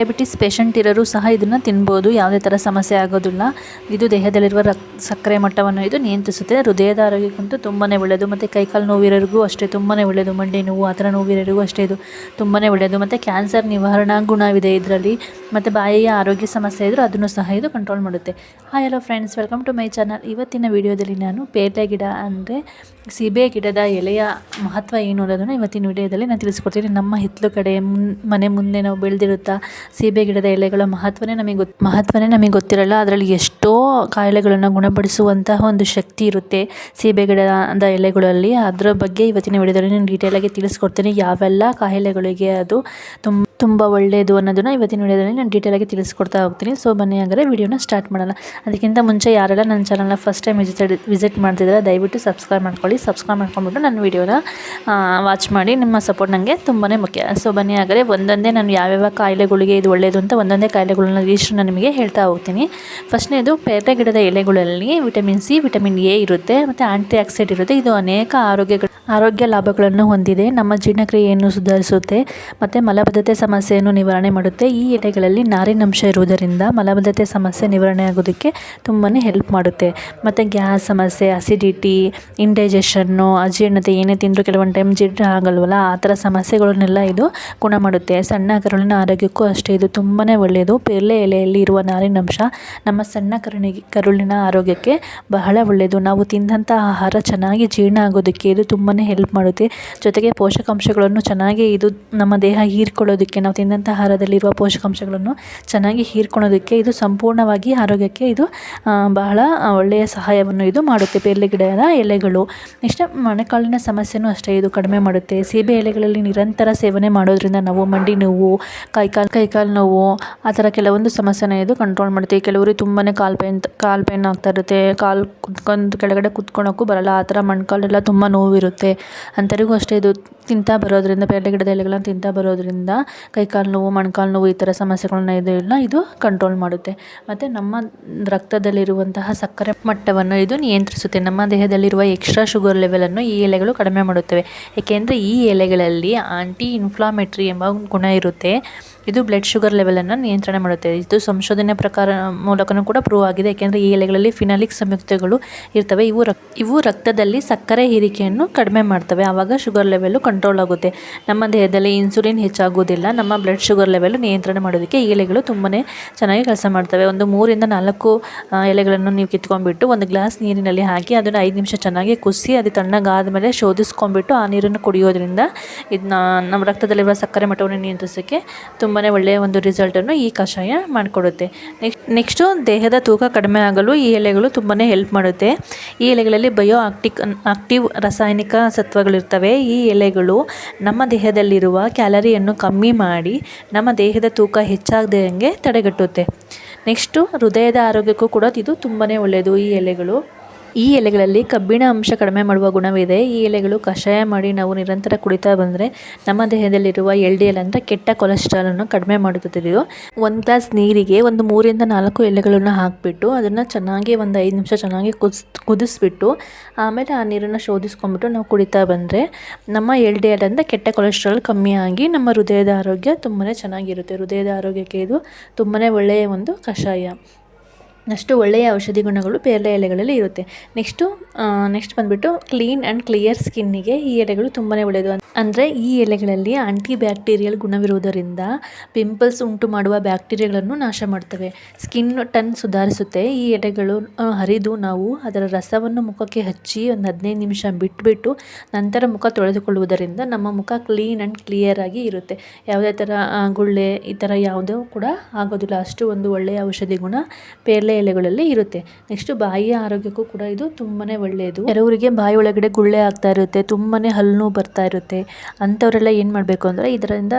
Diabetes patient ಇರೋರು ಸಹ ಇದನ್ನು ತಿನ್ಬೋದು, ಯಾವುದೇ ಥರ ಸಮಸ್ಯೆ ಆಗೋದಿಲ್ಲ. ಇದು ದೇಹದಲ್ಲಿರುವ ಸಕ್ಕರೆ ಮಟ್ಟವನ್ನು ಇದು ನಿಯಂತ್ರಿಸುತ್ತೆ. ಹೃದಯದ ಆರೋಗ್ಯಕ್ಕಂತೂ ತುಂಬಾ ಒಳ್ಳೆಯದು. ಮತ್ತು ಕೈಕಾಲು ನೋವಿರೋರಿಗೂ ಅಷ್ಟೇ ತುಂಬಾ ಒಳ್ಳೆಯದು. ಮಂಡಿ ನೋವು ಆ ಥರ ನೋವಿರೋರಿಗೂ ಅಷ್ಟೇ ಇದು ತುಂಬಾ ಒಳ್ಳೆಯದು. ಮತ್ತು ಕ್ಯಾನ್ಸರ್ ನಿವಾರಣಾ ಗುಣವಿದೆ ಇದರಲ್ಲಿ. ಮತ್ತು ಬಾಯಿಯ ಆರೋಗ್ಯ ಸಮಸ್ಯೆ ಇದ್ದರೂ ಅದನ್ನು ಸಹ ಇದು ಕಂಟ್ರೋಲ್ ಮಾಡುತ್ತೆ. Hi hello friends, welcome to my channel. ಇವತ್ತಿನ ವಿಡಿಯೋದಲ್ಲಿ ನಾನು ಪೇರಲೆ ಗಿಡ ಅಂದರೆ ಸೀಬೆ ಗಿಡದ ಎಲೆಯ ಮಹತ್ವ ಏನು ಅನ್ನೋದನ್ನು ಇವತ್ತಿನ ವಿಡಿಯೋದಲ್ಲಿ ನಾನು ತಿಳಿಸ್ಕೊಡ್ತೀನಿ. ನಮ್ಮ ಹಿತ್ತಲು ಕಡೆ ಮನೆ ಮುಂದೆ ನಾವು ಬೆಳೆದಿರುತ್ತಾ ಸೀಬೆ ಗಿಡದ ಎಲೆಗಳ ಮಹತ್ವನೇ ನಮಗೆ ಗೊತ್ತಿರಲ್ಲ. ಅದರಲ್ಲಿ ಎಷ್ಟೋ ಕಾಯಿಲೆಗಳನ್ನು ಗುಣಪಡಿಸುವಂತಹ ಒಂದು ಶಕ್ತಿ ಇರುತ್ತೆ ಸೀಬೆ ಗಿಡದ ಎಲೆಗಳಲ್ಲಿ. ಅದರ ಬಗ್ಗೆ ಇವತ್ತಿನ ವಿಡಿಯೋದಲ್ಲಿ ನಾನು ಡೀಟೇಲಾಗಿ ತಿಳಿಸ್ಕೊಡ್ತೀನಿ. ಯಾವೆಲ್ಲ ಕಾಯಿಲೆಗಳಿಗೆ ಅದು ತುಂಬ ಒಳ್ಳೆಯದು ಅನ್ನೋದನ್ನು ಇವತ್ತಿನ ವಿಡಿಯೋದಲ್ಲಿ ನಾನು ಡೀಟೇಲಾಗಿ ತಿಳಿಸ್ಕೊಡ್ತಾ ಹೋಗ್ತೀನಿ. ಸೊ ಬನ್ನಿ ಹಾಗಾದರೆ ವಿಡಿಯೋನ ಸ್ಟಾರ್ಟ್ ಮಾಡೋಣ. ಅದಕ್ಕಿಂತ ಮುಂಚೆ ಯಾರೆಲ್ಲ ನನ್ನ ಚಾನಲ್ನ ಫಸ್ಟ್ ಟೈಮ್ ವಿಸಿಟ್ ಮಾಡ್ತಿದ್ದಾರೆ ದಯವಿಟ್ಟು ಸಬ್ಸ್ಕ್ರೈಬ್ ಮಾಡ್ಕೊಳ್ಳಿ. ಸಬ್ಸ್ಕ್ರೈಬ್ ಮಾಡ್ಕೊಂಡ್ಬಿಟ್ಟು ನನ್ನ ವಿಡಿಯೋನ ವಾಚ್ ಮಾಡಿ. ನಿಮ್ಮ ಸಪೋರ್ಟ್ ನನಗೆ ತುಂಬಾ ಮುಖ್ಯ. ಸೊ ಬನ್ನಿ ಹಾಗಾದರೆ ಒಂದೊಂದೇ ನಾನು ಯಾವ್ಯಾವ ಕಾಯಿಲೆಗಳಿಗೆ ಇದು ಒಳ್ಳೆಯದು ಅಂತ ಒಂದೊಂದೇ ಕಾಯಿಲೆಗಳನ್ನ ಲೀಸ್ಟನ್ನು ನಿಮಗೆ ಹೇಳ್ತಾ ಹೋಗ್ತೀನಿ. ಫಸ್ಟ್ನೇದು ಪೇರಲೆ ಗಿಡದ ಎಲೆಗಳಲ್ಲಿ ವಿಟಮಿನ್ ಸಿ, ವಿಟಮಿನ್ ಎ ಇರುತ್ತೆ ಮತ್ತು ಆ್ಯಂಟಿ ಆಕ್ಸಿಡೆಂಟ್ ಇರುತ್ತೆ. ಇದು ಅನೇಕ ಆರೋಗ್ಯ ಲಾಭಗಳನ್ನು ಹೊಂದಿದೆ. ನಮ್ಮ ಜೀರ್ಣಕ್ರಿಯೆಯನ್ನು ಸುಧಾರಿಸುತ್ತೆ ಮತ್ತು ಮಲಬದ್ಧತೆ ಸಮಸ್ಯೆಯನ್ನು ನಿವಾರಣೆ ಮಾಡುತ್ತೆ. ಈ ಎಲೆಗಳಲ್ಲಿ ನಾರಿನಂಶ ಇರುವುದರಿಂದ ಮಲಬದ್ಧತೆ ಸಮಸ್ಯೆ ನಿವಾರಣೆ ಆಗೋದಕ್ಕೆ ತುಂಬಾ ಹೆಲ್ಪ್ ಮಾಡುತ್ತೆ. ಮತ್ತು ಗ್ಯಾಸ್ ಸಮಸ್ಯೆ, ಅಸಿಡಿಟಿ, ಇಂಡೈಜೆಷನ್ನು, ಅಜೀರ್ಣತೆ, ಏನೇ ತಿಂದರೂ ಕೆಲವೊಂದು ಟೈಮ್ ಜೀರ್ಣ ಆಗಲ್ವಲ್ಲ, ಆ ಥರ ಸಮಸ್ಯೆಗಳನ್ನೆಲ್ಲ ಇದು ಗುಣ ಮಾಡುತ್ತೆ. ಸಣ್ಣ ಕರುಳಿನ ಆರೋಗ್ಯಕ್ಕೂ ಅಷ್ಟೇ ಇದು ತುಂಬಾ ಒಳ್ಳೆಯದು. ಪೇರಲೆ ಎಲೆಯಲ್ಲಿ ಇರುವ ನಾರಿನಂಶ ನಮ್ಮ ಸಣ್ಣ ಕರುಳಿನ ಆರೋಗ್ಯಕ್ಕೆ ಬಹಳ ಒಳ್ಳೆಯದು. ನಾವು ತಿಂದಂಥ ಆಹಾರ ಚೆನ್ನಾಗಿ ಜೀರ್ಣ ಆಗೋದಕ್ಕೆ ಇದು ತುಂಬಾ ಹೆಲ್ಪ್ ಮಾಡುತ್ತೆ. ಜೊತೆಗೆ ಪೋಷಕಾಂಶಗಳನ್ನು ಚೆನ್ನಾಗಿ ಇದು ನಮ್ಮ ದೇಹ ಹೀರ್ಕೊಳ್ಳೋದಕ್ಕೆ, ನಾವು ತಿಂದಂಥ ಆಹಾರದಲ್ಲಿರುವ ಪೋಷಕಾಂಶಗಳನ್ನು ಚೆನ್ನಾಗಿ ಹೀರ್ಕೊಳ್ಳೋದಕ್ಕೆ ಇದು ಸಂಪೂರ್ಣವಾಗಿ ಆರೋಗ್ಯಕ್ಕೆ ಇದು ಬಹಳ ಒಳ್ಳೆಯ ಸಹಾಯವನ್ನು ಇದು ಮಾಡುತ್ತೆ ಪೇರಲೆ ಗಿಡದ ಎಲೆಗಳು. ನೆಕ್ಸ್ಟ್ ಮೊಣಕಾಲಿನ ಸಮಸ್ಯೆನೂ ಅಷ್ಟೇ ಇದು ಕಡಿಮೆ ಮಾಡುತ್ತೆ. ಸೀಬೆ ಎಲೆಗಳಲ್ಲಿ ನಿರಂತರ ಸೇವನೆ ಮಾಡೋದ್ರಿಂದ ನಾವು ಮಂಡಿ ನೋವು, ಕೈಕಾಲು ನೋವು ಆ ಥರ ಕೆಲವೊಂದು ಸಮಸ್ಯೆನ ಇದು ಕಂಟ್ರೋಲ್ ಮಾಡುತ್ತೆ. ಕೆಲವರು ತುಂಬಾ ಕಾಲು ಪೇನ್ ಆಗ್ತಾ ಇರುತ್ತೆ, ಕಾಲು ಕುತ್ಕೊಂಡು ಕೆಳಗಡೆ ಕುತ್ಕೊಳ್ಳೋಕ್ಕೂ ಬರಲ್ಲ, ಆ ಥರ ಮೊಣಕಾಲೆಲ್ಲ ತುಂಬ ನೋವಿರುತ್ತೆ ಅಂಥವರಿಗೂ ಅಷ್ಟೇ ಇದು ತಿಂತಾ ಬರೋದ್ರಿಂದ, ಪೇರಲೆ ಗಿಡದ ಎಲೆಗಳನ್ನ ತಿಂತಾ ಬರೋದ್ರಿಂದ ಕೈಕಾಲು ನೋವು, ಮೊಣಕಾಲು ನೋವು ಈ ಥರ ಸಮಸ್ಯೆಗಳನ್ನ ಇದು ಕಂಟ್ರೋಲ್ ಮಾಡುತ್ತೆ. ಮತ್ತು ನಮ್ಮ ರಕ್ತದಲ್ಲಿರುವಂತಹ ಸಕ್ಕರೆ ಮಟ್ಟವನ್ನು ಇದು ನಿಯಂತ್ರಿಸುತ್ತೆ. ನಮ್ಮ ದೇಹದಲ್ಲಿರುವ ಎಕ್ಸ್ಟ್ರಾ ಶುಗರ್ ಲೆವೆಲನ್ನು ಈ ಎಲೆಗಳು ಕಡಿಮೆ ಮಾಡುತ್ತವೆ. ಏಕೆಂದರೆ ಈ ಎಲೆಗಳಲ್ಲಿ ಆಂಟಿ ಇನ್ಫ್ಲಾಮೇಟ್ರಿ ಎಂಬ ಗುಣ ಇರುತ್ತೆ. ಇದು ಬ್ಲಡ್ ಶುಗರ್ ಲೆವೆಲನ್ನು ನಿಯಂತ್ರಣ ಮಾಡುತ್ತೆ. ಇದು ಸಂಶೋಧನೆ ಮೂಲಕನೂ ಕೂಡ ಪ್ರೂವ್ ಆಗಿದೆ. ಏಕೆಂದರೆ ಈ ಎಲೆಗಳಲ್ಲಿ ಫಿನಾಲಿಕ್ ಸಂಯುಕ್ತಗಳು ಇರ್ತವೆ. ಇವು ರಕ್ತದಲ್ಲಿ ಸಕ್ಕರೆ ಹೀರಿಕೆಯನ್ನು ಕಡಿಮೆ ಮಾಡ್ತವೆ. ಆವಾಗ ಶುಗರ್ ಲೆವೆಲ್ಲು ಕಂಟ್ರೋಲ್ ಆಗುತ್ತೆ. ನಮ್ಮ ದೇಹದಲ್ಲಿ ಇನ್ಸುಲಿನ್ ಹೆಚ್ಚಾಗೋದಿಲ್ಲ. ನಮ್ಮ ಬ್ಲಡ್ ಶುಗರ್ ಲೆವೆಲ್ ನಿಯಂತ್ರಣ ಮಾಡೋದಕ್ಕೆ ಈ ಎಲೆಗಳು ತುಂಬಾ ಚೆನ್ನಾಗಿ ಕೆಲಸ ಮಾಡ್ತವೆ. ಒಂದು 3ರಿಂದ 4 ಎಲೆಗಳನ್ನು ನೀವು ಕಿತ್ಕೊಂಡ್ಬಿಟ್ಟು ಒಂದು ಗ್ಲಾಸ್ ನೀರಿನಲ್ಲಿ ಹಾಕಿ ಅದನ್ನು 5 ನಿಮಿಷ ಚೆನ್ನಾಗಿ ಕುದಿಸಿ ಅದು ತಣ್ಣಗಾದ ಮೇಲೆ ಶೋಧಿಸ್ಕೊಂಡ್ಬಿಟ್ಟು ಆ ನೀರನ್ನು ಕುಡಿಯೋದ್ರಿಂದ ಇದನ್ನ ನಮ್ಮ ರಕ್ತದಲ್ಲಿರುವ ಸಕ್ಕರೆ ಮಟ್ಟವನ್ನು ನಿಯಂತ್ರಿಸೋಕ್ಕೆ ತುಂಬಾ ಒಳ್ಳೆಯ ಒಂದು ರಿಸಲ್ಟನ್ನು ಈ ಕಷಾಯ ಮಾಡಿಕೊಡುತ್ತೆ. ನೆಕ್ಸ್ಟು ದೇಹದ ತೂಕ ಕಡಿಮೆ ಆಗಲು ಈ ಎಲೆಗಳು ತುಂಬಾ ಹೆಲ್ಪ್ ಮಾಡುತ್ತೆ. ಈ ಎಲೆಗಳಲ್ಲಿ ಆಕ್ಟಿವ್ ರಾಸಾಯನಿಕ ಸತ್ವಗಳಿರ್ತವೆ. ಈ ಎಲೆಗಳು ನಮ್ಮ ದೇಹದಲ್ಲಿರುವ ಕ್ಯಾಲರಿಯನ್ನು ಕಮ್ಮಿ ಮಾಡಿ ನಮ್ಮ ದೇಹದ ತೂಕ ಹೆಚ್ಚಾಗದಂಗೆ ತಡೆಗಟ್ಟುತ್ತೆ. ನೆಕ್ಸ್ಟು ಹೃದಯದ ಆರೋಗ್ಯಕ್ಕೂ ಕೂಡ ಇದು ತುಂಬಾ ಒಳ್ಳೆಯದು. ಈ ಎಲೆಗಳಲ್ಲಿ ಕಬ್ಬಿಣ ಅಂಶ ಕಡಿಮೆ ಮಾಡುವ ಗುಣವಿದೆ. ಈ ಎಲೆಗಳು ಕಷಾಯ ಮಾಡಿ ನಾವು ನಿರಂತರ ಕುಡಿತಾ ಬಂದರೆ ನಮ್ಮ ದೇಹದಲ್ಲಿರುವ LDL ಅಂದರೆ ಕೆಟ್ಟ ಕೊಲೆಸ್ಟ್ರಾಲನ್ನು ಕಡಿಮೆ ಮಾಡುತ್ತದೆ. ಇದು ಒಂದು ಗ್ಲಾಸ್ ನೀರಿಗೆ ಒಂದು 3ರಿಂದ 4 ಎಲೆಗಳನ್ನು ಹಾಕಿಬಿಟ್ಟು ಅದನ್ನು ಚೆನ್ನಾಗಿ ಒಂದು 5 ನಿಮಿಷ ಚೆನ್ನಾಗಿ ಕುದಿಸ್ಬಿಟ್ಟು ಆಮೇಲೆ ಆ ನೀರನ್ನು ಶೋಧಿಸ್ಕೊಂಡ್ಬಿಟ್ಟು ನಾವು ಕುಡಿತಾ ಬಂದರೆ ನಮ್ಮ LDL ಅಂದರೆ ಕೆಟ್ಟ ಕೊಲೆಸ್ಟ್ರಾಲ್ ಕಮ್ಮಿಯಾಗಿ ನಮ್ಮ ಹೃದಯದ ಆರೋಗ್ಯ ತುಂಬಾ ಚೆನ್ನಾಗಿರುತ್ತೆ. ಹೃದಯದ ಆರೋಗ್ಯಕ್ಕೆ ಇದು ತುಂಬಾ ಒಳ್ಳೆಯ ಒಂದು ಕಷಾಯ. ಅಷ್ಟು ಒಳ್ಳೆಯ ಔಷಧಿ ಗುಣಗಳು ಪೇರಲೆ ಎಲೆಗಳಲ್ಲಿ ಇರುತ್ತೆ. ನೆಕ್ಸ್ಟ್ ಬಂದುಬಿಟ್ಟು ಕ್ಲೀನ್ ಆ್ಯಂಡ್ ಕ್ಲಿಯರ್ ಸ್ಕಿನ್ನಿಗೆ ಈ ಎಲೆಗಳು ತುಂಬಾ ಒಳ್ಳೆಯದು. ಅಂದರೆ ಈ ಎಲೆಗಳಲ್ಲಿ ಆಂಟಿ ಬ್ಯಾಕ್ಟೀರಿಯಲ್ ಗುಣವಿರುವುದರಿಂದ ಪಿಂಪಲ್ಸ್ ಉಂಟು ಮಾಡುವ ಬ್ಯಾಕ್ಟೀರಿಯಾಗಳನ್ನು ನಾಶ ಮಾಡ್ತವೆ. ಸ್ಕಿನ್ ಟನ್ ಸುಧಾರಿಸುತ್ತೆ. ಈ ಎಲೆಗಳು ಹರಿದು ನಾವು ಅದರ ರಸವನ್ನು ಮುಖಕ್ಕೆ ಹಚ್ಚಿ ಒಂದು 15 ನಿಮಿಷ ಬಿಟ್ಬಿಟ್ಟು ನಂತರ ಮುಖ ತೊಳೆದುಕೊಳ್ಳುವುದರಿಂದ ನಮ್ಮ ಮುಖ ಕ್ಲೀನ್ ಆ್ಯಂಡ್ ಕ್ಲಿಯರ್ ಆಗಿ ಇರುತ್ತೆ. ಯಾವುದೇ ಥರ ಗುಳ್ಳೆ ಈ ಥರ ಯಾವುದೂ ಕೂಡ ಆಗೋದಿಲ್ಲ. ಅಷ್ಟು ಒಂದು ಒಳ್ಳೆಯ ಔಷಧಿ ಗುಣ ಪೇರಲೆ ಎಲೆಗಳಲ್ಲಿ ಇರುತ್ತೆ. ನೆಕ್ಸ್ಟ್ ಬಾಯಿಯ ಆರೋಗ್ಯಕ್ಕೂ ಕೂಡ ಇದು ತುಂಬಾ ಒಳ್ಳೆಯದು. ಕೆಲವರಿಗೆ ಬಾಯಿ ಒಳಗಡೆ ಗುಳ್ಳೆ ಆಗ್ತಾ ಇರುತ್ತೆ, ತುಂಬಾ ಹಲ್ಲು ನೋವು ಬರ್ತಾ ಇರುತ್ತೆ. ಅಂಥವರೆಲ್ಲ ಏನು ಮಾಡಬೇಕು ಅಂದರೆ ಇದರಿಂದ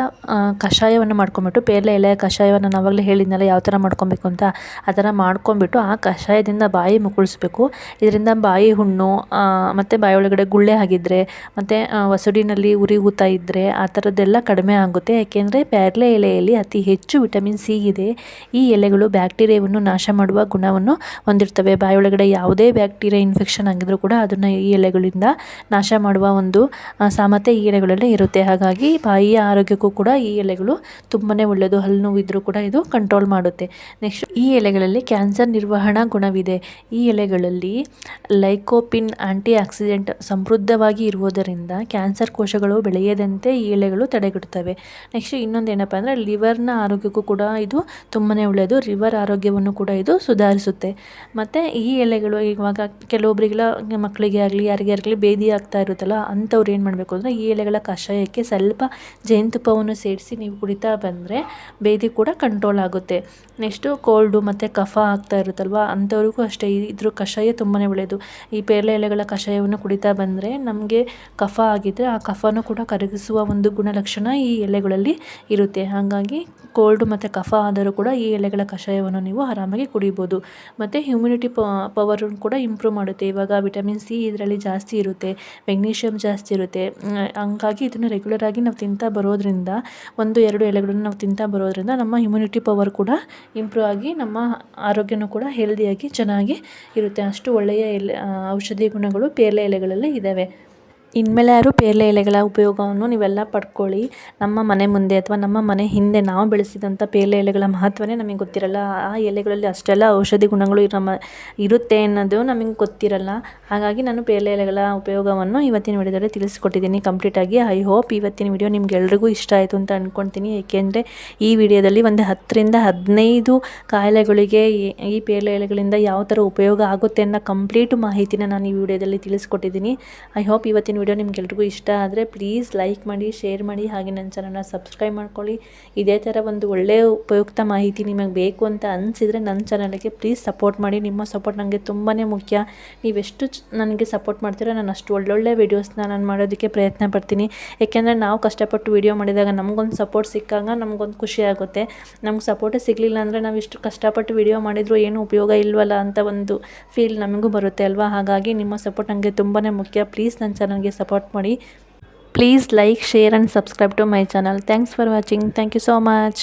ಕಷಾಯವನ್ನು ಮಾಡ್ಕೊಂಬಿಟ್ಟು, ಪೇರಲೆ ಎಲೆಯ ಕಷಾಯವನ್ನು ನಾವಾಗಲೇ ಹೇಳಿದ್ನಲ್ಲ ಯಾವ ಥರ ಮಾಡ್ಕೊಬೇಕು ಅಂತ, ಆ ಥರ ಮಾಡ್ಕೊಂಬಿಟ್ಟು ಆ ಕಷಾಯದಿಂದ ಬಾಯಿ ಮುಕ್ಕಳಿಸ್ಬೇಕು. ಇದರಿಂದ ಬಾಯಿ ಹುಣ್ಣು ಮತ್ತು ಬಾಯಿ ಒಳಗಡೆ ಗುಳ್ಳೆ ಆಗಿದ್ದರೆ ಮತ್ತು ವಸಡಿನಲ್ಲಿ ಉರಿ ಊತ ಇದ್ದರೆ ಆ ಥರದ್ದೆಲ್ಲ ಕಡಿಮೆ ಆಗುತ್ತೆ. ಯಾಕೆಂದರೆ ಪೇರಲೆ ಎಲೆಯಲ್ಲಿ ಅತಿ ಹೆಚ್ಚು ವಿಟಮಿನ್ ಸಿ ಇದೆ. ಈ ಎಲೆಗಳು ಬ್ಯಾಕ್ಟೀರಿಯಾವನ್ನು ನಾಶ ಮಾಡುವ ಮಾಡುವ ಗುಣವನ್ನು ಹೊಂದಿರ್ತವೆ. ಬಾಯೊಳಗಡೆ ಯಾವುದೇ ಬ್ಯಾಕ್ಟೀರಿಯಾ ಇನ್ಫೆಕ್ಷನ್ ಆಗಿದ್ರೂ ಕೂಡ ಅದನ್ನು ಈ ಎಲೆಗಳಿಂದ ನಾಶ ಮಾಡುವ ಒಂದು ಸಾಮರ್ಥ್ಯ ಈ ಎಲೆಗಳಲ್ಲಿ ಇರುತ್ತೆ. ಹಾಗಾಗಿ ಬಾಯಿಯ ಆರೋಗ್ಯಕ್ಕೂ ಕೂಡ ಈ ಎಲೆಗಳು ತುಂಬಾ ಒಳ್ಳೆಯದು. ಹಲ್ಲು ನೋವಿದ್ರೂ ಕೂಡ ಇದು ಕಂಟ್ರೋಲ್ ಮಾಡುತ್ತೆ. ನೆಕ್ಸ್ಟ್, ಈ ಎಲೆಗಳಲ್ಲಿ ಕ್ಯಾನ್ಸರ್ ನಿರ್ವಹಣಾ ಗುಣವಿದೆ. ಈ ಎಲೆಗಳಲ್ಲಿ ಲೈಕೋಪಿನ್ ಆಂಟಿ ಆಕ್ಸಿಡೆಂಟ್ ಸಮೃದ್ಧವಾಗಿ ಇರುವುದರಿಂದ ಕ್ಯಾನ್ಸರ್ ಕೋಶಗಳು ಬೆಳೆಯದಂತೆ ಈ ಎಲೆಗಳು ತಡೆಗಟ್ಟುತ್ತವೆ. ನೆಕ್ಸ್ಟ್ ಇನ್ನೊಂದು ಏನಪ್ಪ ಅಂದರೆ ಲಿವರ್ನ ಆರೋಗ್ಯಕ್ಕೂ ಕೂಡ ಇದು ತುಂಬಾ ಒಳ್ಳೆಯದು. ಲಿವರ್ ಆರೋಗ್ಯವನ್ನು ಕೂಡ ಇದು ಸುಧಾರಿಸುತ್ತೆ. ಮತ್ತು ಈ ಎಲೆಗಳು ಇವಾಗ ಕೆಲವೊಬ್ಬರಿಗೆಲ್ಲ ಮಕ್ಕಳಿಗೆ ಆಗಲಿ ಯಾರಿಗೇ ಆಗಲಿ ಬೇದಿ ಆಗ್ತಾ ಇರುತ್ತಲ್ಲ, ಅಂಥವ್ರು ಏನು ಮಾಡಬೇಕು ಅಂದರೆ ಈ ಎಲೆಗಳ ಕಷಾಯಕ್ಕೆ ಸ್ವಲ್ಪ ಜೇನುತುಪ್ಪವನ್ನು ಸೇರಿಸಿ ನೀವು ಕುಡಿತಾ ಬಂದರೆ ಬೇದಿ ಕೂಡ ಕಂಟ್ರೋಲ್ ಆಗುತ್ತೆ. ನೆಕ್ಸ್ಟು ಕೋಲ್ಡು ಮತ್ತು ಕಫ ಆಗ್ತಾ ಇರುತ್ತಲ್ವ, ಅಂಥವ್ರಿಗೂ ಅಷ್ಟೇ ಇದ್ರ ಕಷಾಯ ತುಂಬಾ ಒಳ್ಳೆಯದು. ಈ ಪೇರಳೆ ಎಲೆಗಳ ಕಷಾಯವನ್ನು ಕುಡಿತಾ ಬಂದರೆ ನಮಗೆ ಕಫ ಆಗಿದ್ದರೆ ಆ ಕಫನೂ ಕೂಡ ಕರಗಿಸುವ ಒಂದು ಗುಣಲಕ್ಷಣ ಈ ಎಲೆಗಳಲ್ಲಿ ಇರುತ್ತೆ. ಹಾಗಾಗಿ ಕೋಲ್ಡು ಮತ್ತು ಕಫ ಆದರೂ ಕೂಡ ಈ ಎಲೆಗಳ ಕಷಾಯವನ್ನು ನೀವು ಆರಾಮಾಗಿ ಕುಡಿಬೋದು. ಮತ್ತು ಹ್ಯುಮಿನಿಟಿ ಪವರನ್ನು ಕೂಡ ಇಂಪ್ರೂವ್ ಮಾಡುತ್ತೆ. ಇವಾಗ ವಿಟಮಿನ್ ಸಿ ಇದರಲ್ಲಿ ಜಾಸ್ತಿ ಇರುತ್ತೆ, ಮೆಗ್ನೀಷಿಯಮ್ ಜಾಸ್ತಿ ಇರುತ್ತೆ. ಹಂಗಾಗಿ ಇದನ್ನು ರೆಗ್ಯುಲರ್ ಆಗಿ ನಾವು ತಿಂತಾ ಬರೋದ್ರಿಂದ 1-2 ಎಲೆಗಳನ್ನು ನಾವು ತಿಂತಾ ಬರೋದ್ರಿಂದ ನಮ್ಮ ಹ್ಯುಮಿನಿಟಿ ಪವರ್ ಕೂಡ ಇಂಪ್ರೂವ್ ಆಗಿ ನಮ್ಮ ಆರೋಗ್ಯನೂ ಕೂಡ ಹೆಲ್ದಿಯಾಗಿ ಚೆನ್ನಾಗಿ ಇರುತ್ತೆ. ಅಷ್ಟು ಒಳ್ಳೆಯ ಔಷಧಿ ಗುಣಗಳು ಪೇರಳೆ ಎಲೆಗಳಲ್ಲಿ ಇದ್ದಾವೆ. ಇನ್ಮೇಲೆ ಯಾರು ಪೇರಳೆ ಎಲೆಗಳ ಉಪಯೋಗವನ್ನು ನೀವೆಲ್ಲ ಪಡ್ಕೊಳ್ಳಿ. ನಮ್ಮ ಮನೆ ಮುಂದೆ ಅಥವಾ ನಮ್ಮ ಮನೆ ಹಿಂದೆ ನಾವು ಬೆಳೆಸಿದಂಥ ಪೇರಳೆ ಎಲೆಗಳ ಮಹತ್ವನೇ ನಮಗೆ ಗೊತ್ತಿರಲ್ಲ. ಆ ಎಲೆಗಳಲ್ಲಿ ಅಷ್ಟೆಲ್ಲ ಔಷಧಿ ಗುಣಗಳು ಇರುತ್ತೆ ಅನ್ನೋದು ನಮಗೆ ಗೊತ್ತಿರಲ್ಲ. ಹಾಗಾಗಿ ನಾನು ಪೇರಳೆ ಎಲೆಗಳ ಉಪಯೋಗವನ್ನು ಇವತ್ತಿನ ವಿಡಿಯೋದಲ್ಲಿ ತಿಳಿಸ್ಕೊಟ್ಟಿದ್ದೀನಿ ಕಂಪ್ಲೀಟಾಗಿ. ಐ ಹೋಪ್ ಇವತ್ತಿನ ವಿಡಿಯೋ ನಿಮ್ಗೆಲ್ರಿಗೂ ಇಷ್ಟ ಆಯಿತು ಅಂತ ಅಂದ್ಕೊಳ್ತೀನಿ. ಏಕೆಂದರೆ ಈ ವಿಡಿಯೋದಲ್ಲಿ ಒಂದು 10-15 ಕಾಯಿಲೆಗಳಿಗೆ ಈ ಪೇರಳೆ ಎಲೆಗಳಿಂದ ಯಾವ ಥರ ಉಪಯೋಗ ಆಗುತ್ತೆ ಅನ್ನೋ ಕಂಪ್ಲೀಟ್ ಮಾಹಿತಿನ ನಾನು ಈ ವಿಡಿಯೋದಲ್ಲಿ ತಿಳಿಸ್ಕೊಟ್ಟಿದ್ದೀನಿ. ಐ ಹೋಪ್ ಇವತ್ತಿನ ವಿಡಿಯೋ ನಿಮ್ಗೆಲ್ರಿಗೂ ಇಷ್ಟ ಆದರೆ ಪ್ಲೀಸ್ ಲೈಕ್ ಮಾಡಿ, ಶೇರ್ ಮಾಡಿ, ಹಾಗೆ ನನ್ನ ಚಾನಲ್ನ ಸಬ್ಸ್ಕ್ರೈಬ್ ಮಾಡ್ಕೊಳ್ಳಿ. ಇದೇ ಥರ ಒಂದು ಒಳ್ಳೆಯ ಉಪಯುಕ್ತ ಮಾಹಿತಿ ನಿಮಗೆ ಬೇಕು ಅಂತ ಅನಿಸಿದರೆ ನನ್ನ ಚಾನಲ್ಗೆ ಪ್ಲೀಸ್ ಸಪೋರ್ಟ್ ಮಾಡಿ. ನಿಮ್ಮ ಸಪೋರ್ಟ್ ನನಗೆ ತುಂಬಾ ಮುಖ್ಯ. ನೀವೆಷ್ಟು ನನಗೆ ಸಪೋರ್ಟ್ ಮಾಡ್ತೀರೋ ನಾನು ಅಷ್ಟು ಒಳ್ಳೊಳ್ಳೆ ವೀಡಿಯೋಸ್ನ ನಾನು ಮಾಡೋದಕ್ಕೆ ಪ್ರಯತ್ನ ಪಡ್ತೀನಿ. ಏಕೆಂದರೆ ನಾವು ಕಷ್ಟಪಟ್ಟು ವೀಡಿಯೋ ಮಾಡಿದಾಗ ನಮಗೊಂದು ಸಪೋರ್ಟ್ ಸಿಕ್ಕಾಗ ನಮಗೊಂದು ಖುಷಿ ಆಗುತ್ತೆ. ನಮ್ಗೆ ಸಪೋರ್ಟೇ ಸಿಗಲಿಲ್ಲ ಅಂದರೆ ನಾವು ಇಷ್ಟು ಕಷ್ಟಪಟ್ಟು ವೀಡಿಯೋ ಮಾಡಿದರೂ ಏನೂ ಉಪಯೋಗ ಇಲ್ವಲ್ಲ ಅಂತ ಒಂದು ಫೀಲ್ ನಮಗೂ ಬರುತ್ತೆ ಅಲ್ವಾ. ಹಾಗಾಗಿ ನಿಮ್ಮ ಸಪೋರ್ಟ್ ನನಗೆ ತುಂಬಾ ಮುಖ್ಯ. ಪ್ಲೀಸ್ ನನ್ನ ಚಾನಲ್ಗೆ ಸಪೋರ್ಟ್ ಮಾಡಿ. Please like, share and subscribe to my channel. Thanks for watching. Thank you so much.